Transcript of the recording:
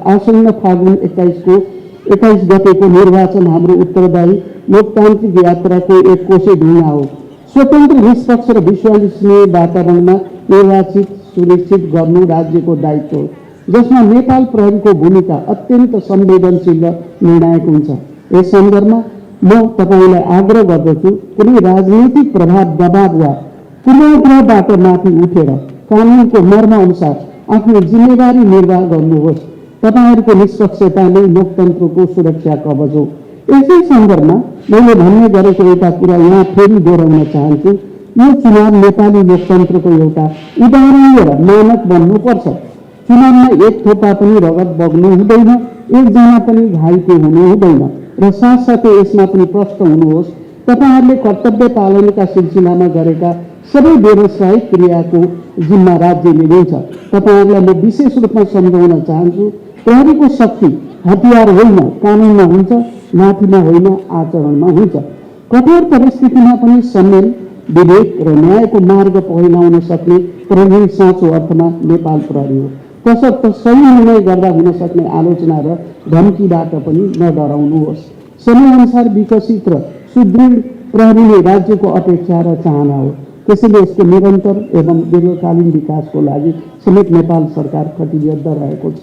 आसन्न फागुन 21 गतेको निर्वाचन हाम्रो उत्तरदायी लोकतान्त्रिक यात्राको एक कोसे ढुङ्गा हो। स्वतन्त्र, निष्पक्ष र विश्वसनीय वातावरणमा निर्वाचित सुनिश्चित गर्नु राज्यको दायित्व हो, जसमा नेपाल प्रहरीको भूमिका अत्यन्त संवेदनशील र निर्णायक हुन्छ। यस सन्दर्भमा म तपाईलाई आग्रह गर्दछु, कुनै राजनीतिक प्रभाव, दबाव वा पूर्वाग्रहबाट माथि उठेर कानुनको मर्म अनुसार आफ्नो जिम्मेवारी निर्वाह गर्नुहोस्। तपाईहरूको निष्पक्षता नै लोकतन्त्रको सुरक्षा कवच हो। यसै सन्दर्भमा मैले भन्ने गरेको एउटा कुरा यहाँ फेरि दोहोऱ्याउन चाहन्छु। यो चुनाव नेपाली लोकतन्त्रको एउटा उदाहरणीय र मानक बन्नुपर्छ। चुनावमा एक थोपा पनि रगत बग्नु हुँदैन, एकजना पनि घाइते हुनु हुँदैन र साथसाथै यसमा पनि प्रष्ट हुनुहोस्, तपाईहरूले कर्तव्य पालनका सिलसिलामा गरेका सबै व्यावसायिक क्रियाको जिम्मा राज्यले लिन्छ। तपाईहरूलाई म विशेष रूपमा सम्झाउन चाहन्छु, प्रहरीको शक्ति हतियार होइन, कानुनमा हुन्छ, माथिमा होइन, आचरणमा हुन्छ। कठोर परिस्थितिमा पनि संयम, विवेक र न्यायको मार्ग पहिलाउन सक्ने प्रहरी साँचो अर्थमा नेपाल प्रहरी हो। तसर्थ सही निर्णय गर्दा हुन सक्ने आलोचना र धम्कीबाट पनि नडराउनुहोस्। समयअनुसार विकसित र सुदृढ प्रहरी नै राज्यको अपेक्षा र चाहना हो। त्यसैले यसको निरन्तर एवं दीर्घकालीन विकासको लागि समेत नेपाल सरकार कटिबद्ध रहेको छ।